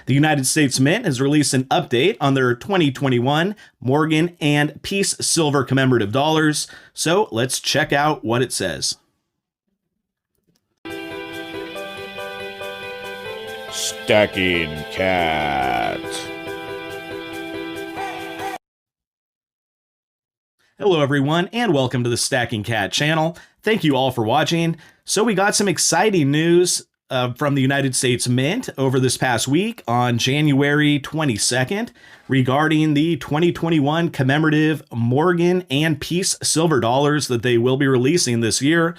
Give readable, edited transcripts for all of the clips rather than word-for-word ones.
The United States Mint has released an update on their 2021 Morgan and Peace Silver commemorative dollars, so let's check out what it says. Stacking Kat. Hello everyone, and welcome to the Stacking Kat channel. Thank you all for watching. So we got some exciting news from the United States Mint over this past week on January 22nd regarding the 2021 commemorative Morgan and Peace silver dollars that they will be releasing this year.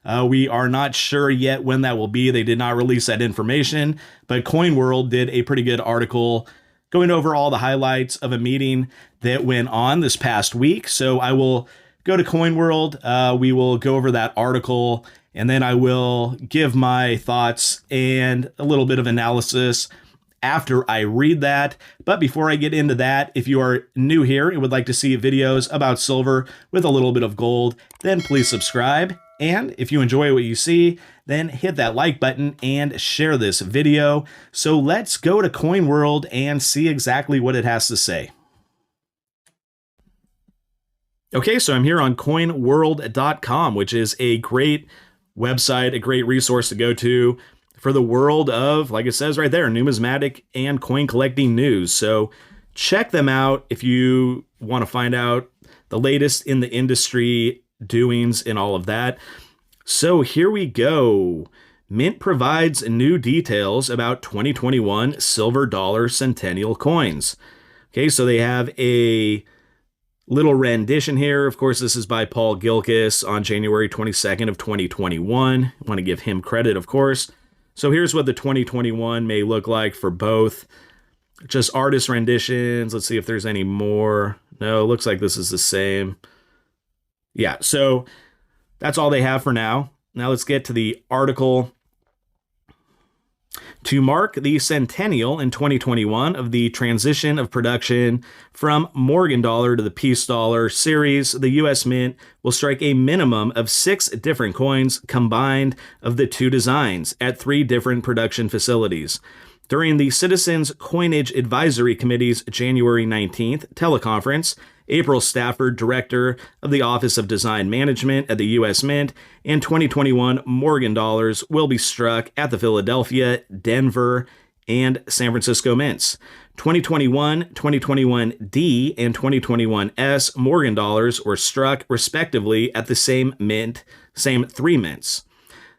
We are not sure yet when that will be. They did not release that information, but Coinworld did a pretty good article going over all the highlights of a meeting that went on this past week. So I will go to Coinworld. We will go over that article, and then I will give my thoughts and a little bit of analysis after I read that. But before I get into that, if you are new here and would like to see videos about silver with a little bit of gold, then please subscribe. And if you enjoy what you see, then hit that like button and share this video. So let's go to Coinworld and see exactly what it has to say. Okay, so I'm here on coinworld.com, which is a great website, a great resource to go to for the world of, like it says right there, numismatic and coin collecting news. So check them out if you want to find out the latest in the industry doings and all of that. So here we go. Mint provides new details about 2021 silver dollar Centennial coins. Okay, so they have a little rendition here. Of course, this is by Paul Gilkis on January 22nd of 2021. I want to give him credit, of course. So here's what the 2021 may look like for both. Just artist renditions. Let's see if there's any more. No, it looks like this is the same. Yeah, so that's all they have for now. Now let's get to the article. To mark the centennial in 2021 of the transition of production from Morgan dollar to the Peace dollar series, the U.S. Mint will strike a minimum of 6 different coins combined of the 2 designs at 3 different production facilities. During the Citizens Coinage Advisory Committee's January 19th teleconference, April Stafford, director of the Office of Design Management at the U.S. Mint, and 2021 Morgan dollars will be struck at the Philadelphia, Denver, and San Francisco mints. 2021, 2021D, and 2021S Morgan dollars were struck respectively at the same 3 mints.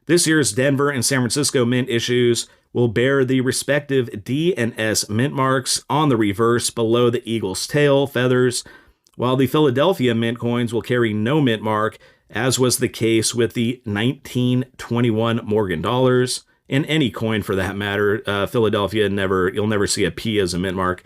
This year's Denver and San Francisco mint issues will bear the respective D and S mint marks on the reverse below the eagle's tail feathers, while the Philadelphia mint coins will carry no mint mark, as was the case with the 1921 Morgan dollars, and any coin for that matter. Philadelphia, you'll never see a P as a mint mark.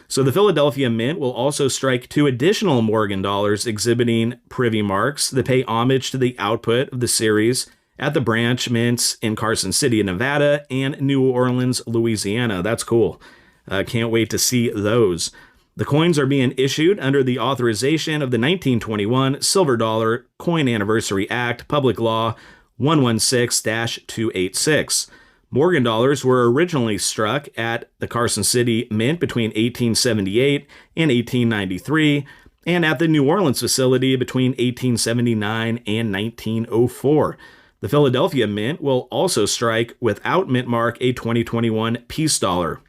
So the Philadelphia Mint will also strike 2 additional Morgan dollars exhibiting privy marks that pay homage to the output of the series at the branch mints in Carson City, Nevada, and New Orleans, Louisiana. That's cool. Can't wait to see those. The coins are being issued under the authorization of the 1921 Silver Dollar Coin Anniversary Act, Public Law 116-286. Morgan dollars were originally struck at the Carson City Mint between 1878 and 1893, and at the New Orleans facility between 1879 and 1904. The Philadelphia Mint will also strike without mint mark a 2021 Peace dollar.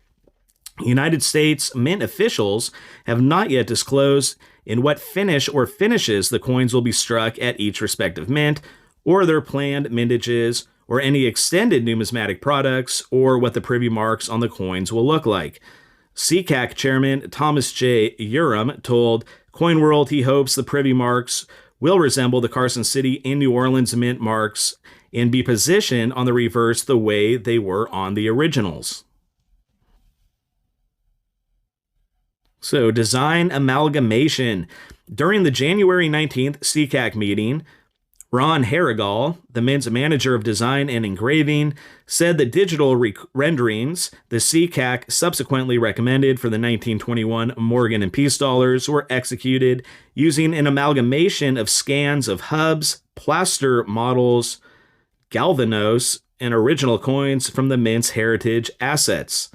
United States Mint officials have not yet disclosed in what finish or finishes the coins will be struck at each respective mint, or their planned mintages, or any extended numismatic products, or what the privy marks on the coins will look like. CCAC Chairman Thomas J. Urim told Coinworld he hopes the privy marks will resemble the Carson City and New Orleans mint marks and be positioned on the reverse the way they were on the originals. So, design amalgamation. During the January 19th CCAC meeting, Ron Harrigal, the Mint's manager of design and engraving, said that digital renderings the CCAC subsequently recommended for the 1921 Morgan and Peace dollars were executed using an amalgamation of scans of hubs, plaster models, galvanos, and original coins from the Mint's heritage assets.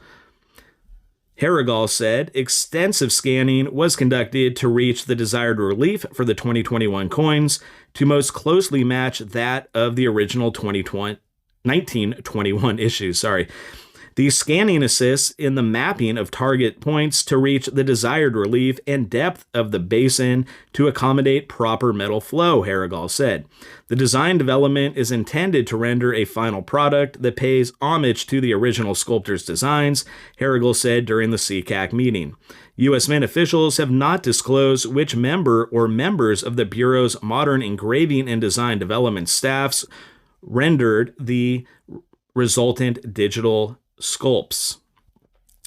Harrigal said extensive scanning was conducted to reach the desired relief for the 2021 coins to most closely match that of the original 1921 issues. The scanning assists in the mapping of target points to reach the desired relief and depth of the basin to accommodate proper metal flow, Harrigal said. The design development is intended to render a final product that pays homage to the original sculptor's designs, Harrigal said during the CCAC meeting. U.S. Mint officials have not disclosed which member or members of the Bureau's modern engraving and design development staffs rendered the resultant digital sculpts.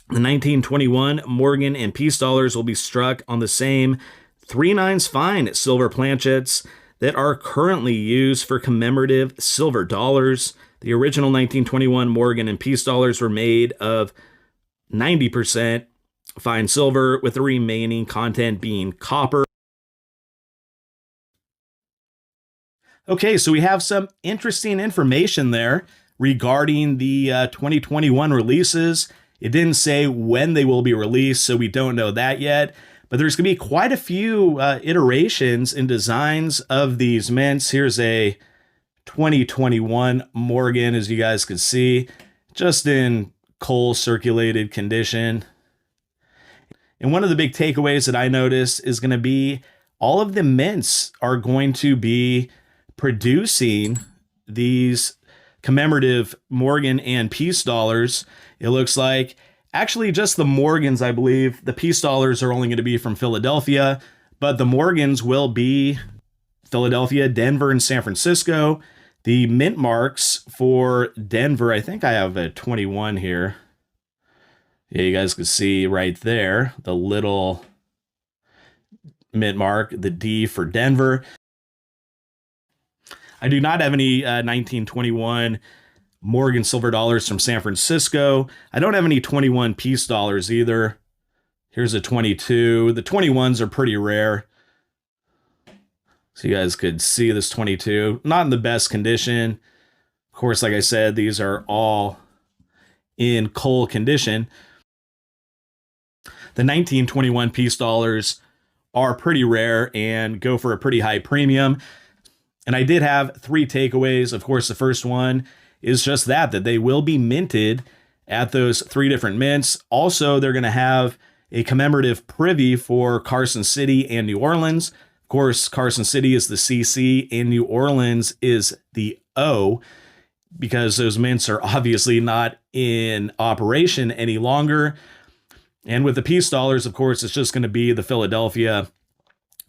The 1921 Morgan and Peace dollars will be struck on the same 3/9 fine silver planchets that are currently used for commemorative silver dollars. The original 1921 Morgan and Peace dollars were made of 90% fine silver, with the remaining content being copper. Okay, so we have some interesting information there regarding the 2021 releases. It didn't say when they will be released, so we don't know that yet. But there's going to be quite a few iterations and designs of these mints. Here's a 2021 Morgan, as you guys can see, just in coal circulated condition. And one of the big takeaways that I noticed is going to be all of the mints are going to be producing these commemorative Morgan and Peace dollars. It looks like actually just the Morgans, I believe. The Peace dollars are only going to be from Philadelphia, but the Morgans will be Philadelphia, Denver, and San Francisco. The mint marks for Denver, I think I have a 21 here. Yeah, you guys can see right there, the little mint mark, the D for Denver. I do not have any 1921 Morgan silver dollars from San Francisco. I don't have any 21 Peace dollars either. Here's a 22. The 21s are pretty rare. So you guys could see this 22. Not in the best condition. Of course, like I said, these are all in coal condition. The 1921 Peace dollars are pretty rare and go for a pretty high premium. And I did have 3 takeaways. Of course, the first one is just that they will be minted at those 3 different mints. Also, they're going to have a commemorative privy for Carson City and New Orleans. Of course, Carson City is the CC and New Orleans is the O, because those mints are obviously not in operation any longer. And with the Peace dollars, of course, it's just going to be the Philadelphia.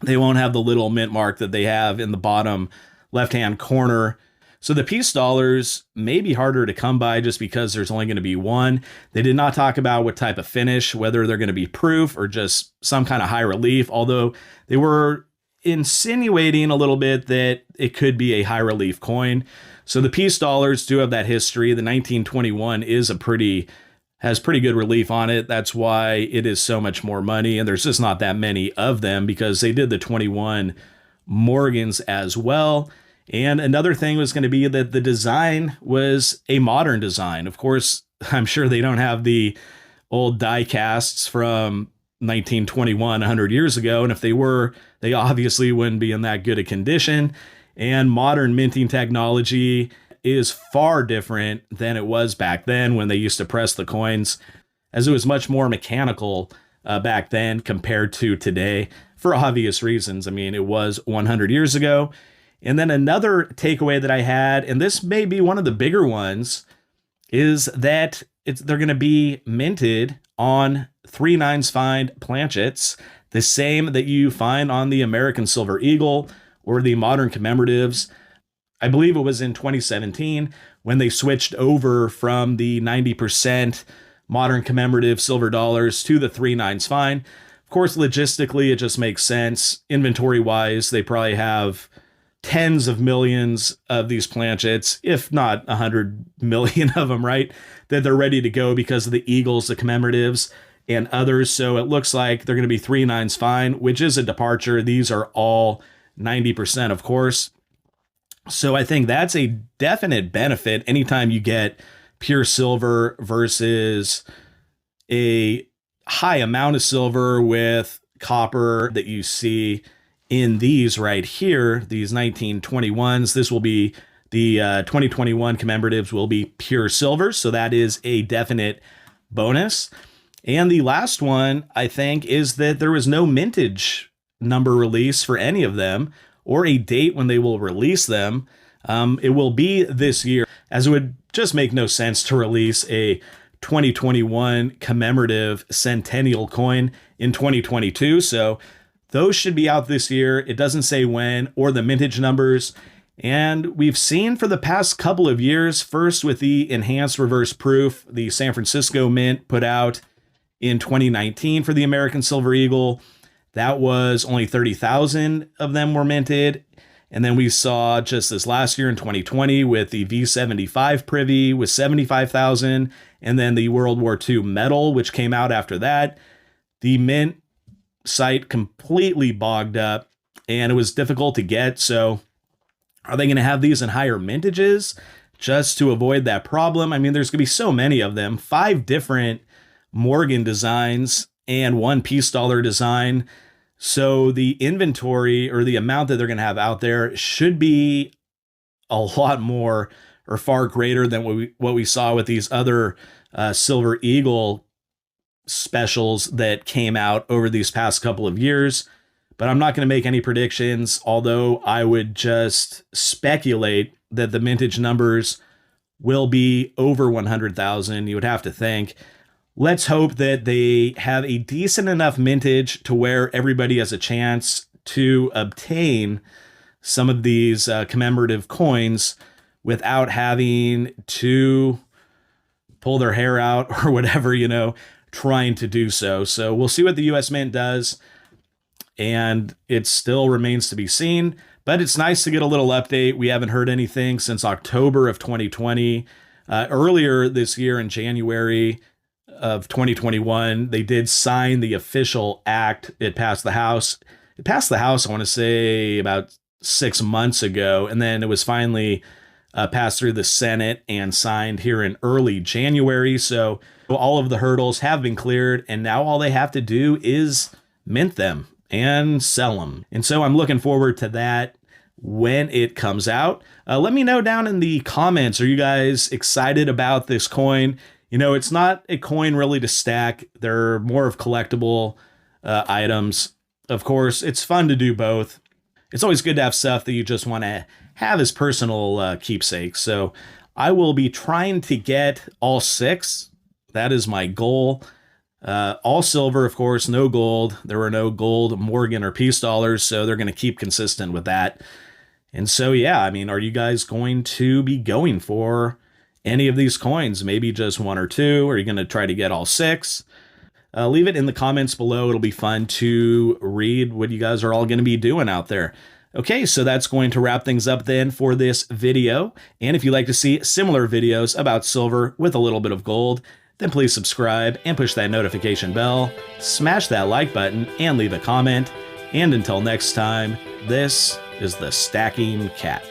They won't have the little mint mark that they have in the bottom left-hand corner. So the Peace dollars may be harder to come by just because there's only going to be one. They did not talk about what type of finish, whether they're going to be proof or just some kind of high relief, although they were insinuating a little bit that it could be a high relief coin. So the Peace dollars do have that history. The 1921 has pretty good relief on it. That's why it is so much more money. And there's just not that many of them because they did the 21 Morgans as well. And another thing was going to be that the design was a modern design. Of course, I'm sure they don't have the old die casts from 1921, 100 years ago. And if they were, they obviously wouldn't be in that good a condition. And modern minting technology is far different than it was back then when they used to press the coins, as it was much more mechanical back then compared to today for obvious reasons. I mean, it was 100 years ago. And then another takeaway that I had, and this may be one of the bigger ones, is that they're going to be minted on 3/9 fine planchets, the same that you find on the American Silver Eagle or the modern commemoratives. I believe it was in 2017 when they switched over from the 90% modern commemorative silver dollars to the 3/9 fine. Of course, logistically, it just makes sense. Inventory-wise, they probably have tens of millions of these planchets, if not 100 million of them, right? That they're ready to go because of the Eagles, the commemoratives, and others. So it looks like they're going to be 3/9 fine, which is a departure. These are all 90%, of course. So I think that's a definite benefit anytime you get pure silver versus a high amount of silver with copper that you see in these right here, these 1921s. This will be the 2021 commemoratives will be pure silver. So that is a definite bonus. And the last one, I think, is that there was no mintage number release for any of them or a date when they will release them. It will be this year, as it would just make no sense to release a 2021 commemorative Centennial coin in 2022. So those should be out this year. It doesn't say when or the mintage numbers. And we've seen for the past couple of years, first with the enhanced reverse proof, the San Francisco Mint put out in 2019 for the American Silver Eagle. That was only 30,000 of them were minted. And then we saw just this last year in 2020 with the V75 Privy with 75,000. And then the World War II Medal, which came out after that. The mint site completely bogged up and it was difficult to get. So are they going to have these in higher mintages just to avoid that problem? I mean, there's going to be so many of them, 5 different Morgan designs and 1 peace dollar design. So the inventory or the amount that they're going to have out there should be a lot more or far greater than what we saw with these other Silver Eagle specials that came out over these past couple of years. But I'm not going to make any predictions, although I would just speculate that the mintage numbers will be over 100,000. You would have to think. Let's hope that they have a decent enough mintage to where everybody has a chance to obtain some of these commemorative coins without having to pull their hair out or whatever, trying to do so. So we'll see what the US Mint does. And it still remains to be seen, but it's nice to get a little update. We haven't heard anything since October of 2020. Earlier this year in January of 2021, they did sign the official act. It passed the House. It passed the House, I want to say, about 6 months ago. And then it was finally passed through the Senate and signed here in early January. So all of the hurdles have been cleared. And now all they have to do is mint them and sell them. And so I'm looking forward to that when it comes out. Let me know down in the comments. Are you guys excited about this coin? It's not a coin really to stack. They're more of collectible items. Of course, it's fun to do both. It's always good to have stuff that you just want to have as personal keepsakes. So I will be trying to get all 6. That is my goal. All silver, of course, no gold. There were no gold Morgan or peace dollars, so they're going to keep consistent with that. And so, yeah, I mean, are you guys going to be going for any of these coins? Maybe just 1 or 2? Are you going to try to get all 6? Leave it in the comments below. It'll be fun to read what you guys are all going to be doing out there. Okay, so that's going to wrap things up then for this video. And if you'd like to see similar videos about silver with a little bit of gold, then please subscribe and push that notification bell, smash that like button, and leave a comment. And until next time, this is the Stacking Cat.